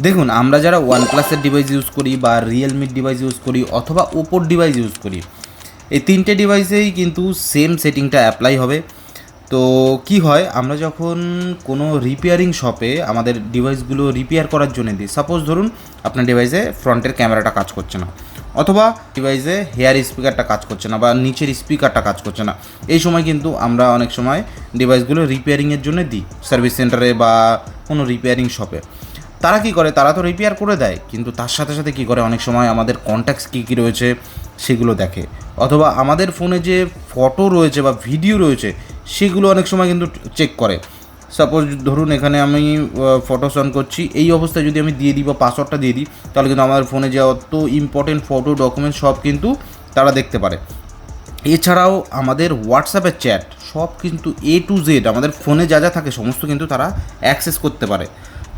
দেখুন, আমরা যারা ওয়ানপ্লাসের ডিভাইস ইউজ করি বা রিয়েলমির ডিভাইস ইউজ করি অথবা ওপোর ডিভাইস ইউজ করি, এই তিনটে ডিভাইসেই কিন্তু সেম সেটিংটা অ্যাপ্লাই হবে। তো কি হয়, আমরা যখন কোনো রিপেয়ারিং শপে আমাদের ডিভাইসগুলো রিপেয়ার করার জন্য দিই, সাপোজ ধরুন আপনার ডিভাইসে ফ্রন্টের ক্যামেরাটা কাজ করছে না, অথবা ডিভাইসে হেয়ার স্পিকারটা কাজ করছে না বা নিচের স্পিকারটা কাজ করছে না, এই সময় কিন্তু আমরা অনেক সময় ডিভাইসগুলো রিপেয়ারিংয়ের জন্য দিই সার্ভিস সেন্টারে বা কোনো রিপেয়ারিং শপে। তারা কি করে, তারা তো রিপেয়ার করে দেয়, কিন্তু তার সাথে সাথে কী করে, অনেক সময় আমাদের কন্ট্যাক্টস কী কী রয়েছে সেগুলো দেখে, অথবা আমাদের ফোনে যে ফটো রয়েছে বা ভিডিও রয়েছে সেগুলো অনেক সময় কিন্তু চেক করে। সাপোজ ধরুন এখানে আমি ফটোস অন করছি, এই অবস্থায় যদি আমি দিয়ে দিই বা পাসওয়ার্ডটা দিয়ে দিই, তাহলে কিন্তু আমার ফোনে যে অত ইম্পর্টেন্ট ফটো ডকুমেন্টস সব কিন্তু তারা দেখতে পারে। এছাড়াও আমাদের হোয়াটসঅ্যাপের চ্যাট সব কিন্তু A to Z আমাদের ফোনে যা যা থাকে সমস্ত কিন্তু তারা অ্যাক্সেস করতে পারে।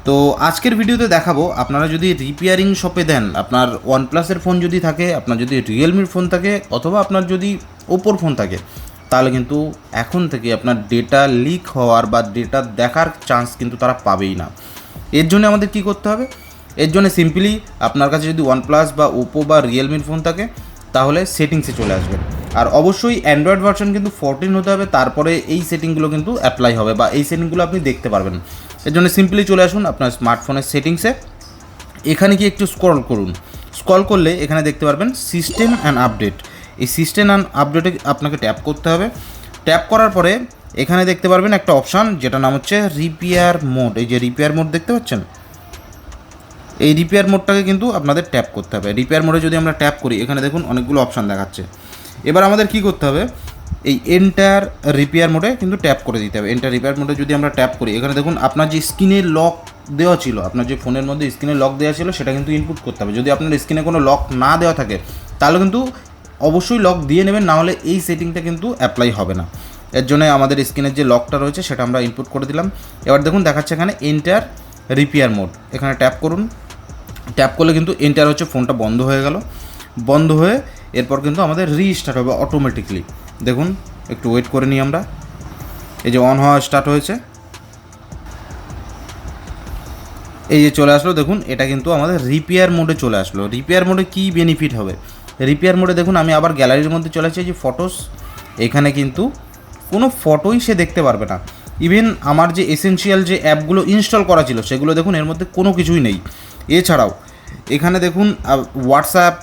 তো আজকের ভিডিওতে দেখাবো, আপনারা যদি রিপেয়ারিং শপে দেন, আপনার ওয়ানপ্লাসের ফোন যদি থাকে, আপনার যদি রিয়েলমির ফোন থাকে, অথবা আপনার যদি ওপোর ফোন থাকে, তাহলে কিন্তু এখন থেকে আপনার ডেটা লিক হওয়ার বা ডেটা দেখার চান্স কিন্তু তারা পাবেই না। এর জন্য আমাদের কি করতে হবে? এর জন্য সিম্পলি আপনার কাছে যদি ওয়ানপ্লাস বা ওপো বা রিয়েলমির ফোন থাকে, তাহলে সেটিংসে চলে আসবেন। আর অবশ্যই অ্যান্ড্রয়েড ভার্সন কিন্তু 14 হতে হবে, তারপরে এই সেটিংগুলো কিন্তু অ্যাপ্লাই হবে বা এই সেটিংগুলো আপনি দেখতে পারবেন। এর জন্য সিম্পলি চলে আসুন আপনার স্মার্টফোনের সেটিংসে, এখানে গিয়ে একটু স্ক্রল করুন। স্ক্রল করলে এখানে দেখতে পারবেন সিস্টেম অ্যান্ড আপডেট। এই সিস্টেম অ্যান্ড আপডেটে আপনাকে ট্যাপ করতে হবে। ট্যাপ করার পরে এখানে দেখতে পারবেন একটা অপশান, যেটা নাম হচ্ছে রিপেয়ার মোড। এই যে রিপেয়ার মোড দেখতে পাচ্ছেন, এই রিপেয়ার মোডটাকে কিন্তু আপনাদের ট্যাপ করতে হবে। রিপেয়ার মোডে যদি আমরা ট্যাপ করি, এখানে দেখুন অনেকগুলো অপশান দেখাচ্ছে। এবার আমাদের কি করতে হবে, এই এন্টার রিপেয়ার মোডে কিন্তু ট্যাপ করে দিতে হবে। এন্টার রিপেয়ার মোডে যদি আমরা ট্যাপ করি, এখানে দেখুন আপনার যে স্ক্রিনে লক দেওয়া ছিল, আপনার যে ফোনের মধ্যে স্ক্রিনে লক দেওয়া ছিল সেটা কিন্তু ইনপুট করতে হবে। যদি আপনার স্ক্রিনে কোনো লক না দেওয়া থাকে, তাহলে কিন্তু অবশ্যই লক দিয়ে নেবেন, না হলে এই সেটিংটা কিন্তু অ্যাপ্লাই হবে না। এর জন্য আমাদের স্ক্রিনের যে লকটা রয়েছে সেটা আমরা ইনপুট করে দিলাম। এবার দেখুন দেখাচ্ছে এখানে এন্টার রিপেয়ার মোড, এখানে ট্যাপ করুন। ট্যাপ করলে কিন্তু এন্টার হচ্ছে, ফোনটা বন্ধ হয়ে গেল। বন্ধ হয়ে এরপর কিন্তু আমাদের রিস্টার্ট হবে অটোমেটিকলি। দেখুন একটু ওয়েট করে নিই আমরা। এই যে অন হওয়া স্টার্ট হয়েছে, এই যে চলে আসলো, দেখুন এটা কিন্তু আমাদের রিপেয়ার মোডে চলে আসলো। রিপেয়ার মোডে কী বেনিফিট হবে, রিপেয়ার মোডে দেখুন আমি আবার গ্যালারির মধ্যে চলে আসছি, যে ফটোস, এখানে কিন্তু কোনো ফটোই সে দেখতে পারবে না। ইভেন আমার যে এসেনশিয়াল যে অ্যাপগুলো ইনস্টল করা ছিল সেগুলো দেখুন এর মধ্যে কোনো কিছুই নেই। এছাড়াও এখানে দেখুন হোয়াটসঅ্যাপ,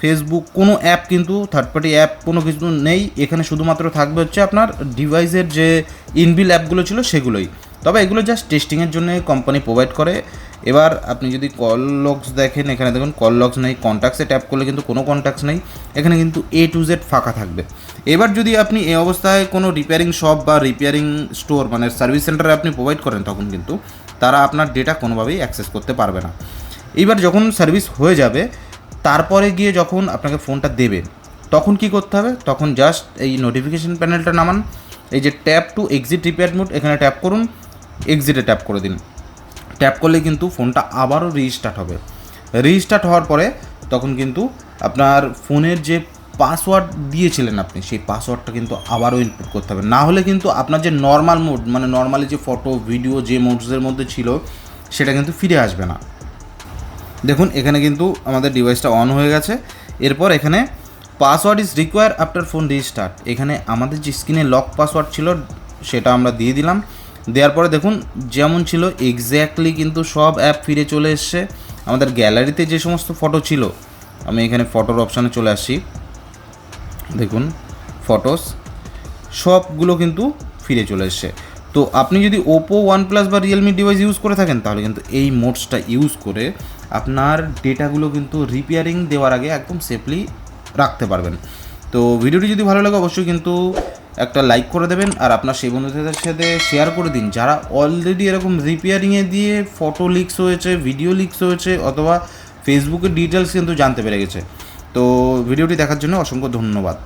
ফেসবুক, কোনো অ্যাপ কিন্তু থার্ড পার্টি অ্যাপ কোনো কিছু নেই। এখানে শুধুমাত্র থাকবে হচ্ছে আপনার ডিভাইসের যে ইনবিল অ্যাপগুলো ছিল সেগুলোই। তবে এগুলো জাস্ট টেস্টিংয়ের জন্য কোম্পানি প্রোভাইড করে। এবার আপনি যদি কল লগস দেখেন, এখানে দেখুন কল লগস নেই। কন্ট্যাক্টসে ট্যাপ করলে কিন্তু কোনো কন্ট্যাক্টস নেই, এখানে কিন্তু A to Z ফাঁকা থাকবে। এবার যদি আপনি এই অবস্থায় কোনো রিপেয়ারিং শপ বা রিপেয়ারিং স্টোর মানে সার্ভিস সেন্টারে আপনি প্রোভাইড করেন, তখন কিন্তু তারা আপনার ডেটা কোনোভাবেই অ্যাক্সেস করতে পারবে না। এইবার যখন সার্ভিস হয়ে যাবে, তারপরে গিয়ে যখন আপনাকে ফোনটা দেবে, তখন কি করতে হবে, তখন জাস্ট এই নোটিফিকেশান প্যানেলটা নামান, এই যে tap two exit repair mode, এখানে ট্যাপ করুন, এক্সিটে ট্যাপ করে দিন। ট্যাপ করলে কিন্তু ফোনটা আবারও রিস্টার্ট হবে। রিস্টার্ট হওয়ার পরে তখন কিন্তু আপনার ফোনের যে পাসওয়ার্ড দিয়েছিলেন আপনি, সেই পাসওয়ার্ডটা কিন্তু আবারও ইনপুট করতে হবে, না হলে কিন্তু আপনার যে নর্মাল মোড মানে নর্মালি যে ফটো ভিডিও যে মোডসের মধ্যে ছিল সেটা কিন্তু ফিরে আসবে না। দেখুন এখানে কিন্তু আমাদের ডিভাইসটা অন হয়ে গেছে। এরপর এখানে password is require after phone restart, এখানে আমাদের যে স্ক্রিনে লক পাসওয়ার্ড ছিল সেটা আমরা দিয়ে দিলাম। দেওয়ার পরে দেখুন যেমন ছিল এক্স্যাক্টলি কিন্তু সব অ্যাপ ফিরে চলে এসছে। আমাদের গ্যালারিতে যে সমস্ত ফটো ছিল, আমি এখানে ফটোর অপশানে চলে আসছি, দেখুন ফটোস সবগুলো কিন্তু ফিরে চলে এসছে। তো আপনি যদি ওপো, ওয়ানপ্লাস বা রিয়েলমি ডিভাইস ইউজ করে থাকেন, তাহলে কিন্তু এই মোডসটা ইউজ করে আপনার ডেটাগুলো কিন্তু রিপেয়ারিং দেওয়ার আগে একদম সেফলি রাখতে পারবেন। তো ভিডিওটি যদি ভালো লাগে অবশ্যই কিন্তু একটা লাইক করে দেবেন, আর আপনার সেই বন্ধুদের সাথে শেয়ার করে দিন যারা অলরেডি এরকম রিপেয়ারিংয়ে দিয়ে ফটো লিকস হয়েছে, ভিডিও লিকস হয়েছে, অথবা ফেসবুকের ডিটেলস কিন্তু জানতে পেরে গেছে। তো ভিডিওটি দেখার জন্য অসংখ্য ধন্যবাদ।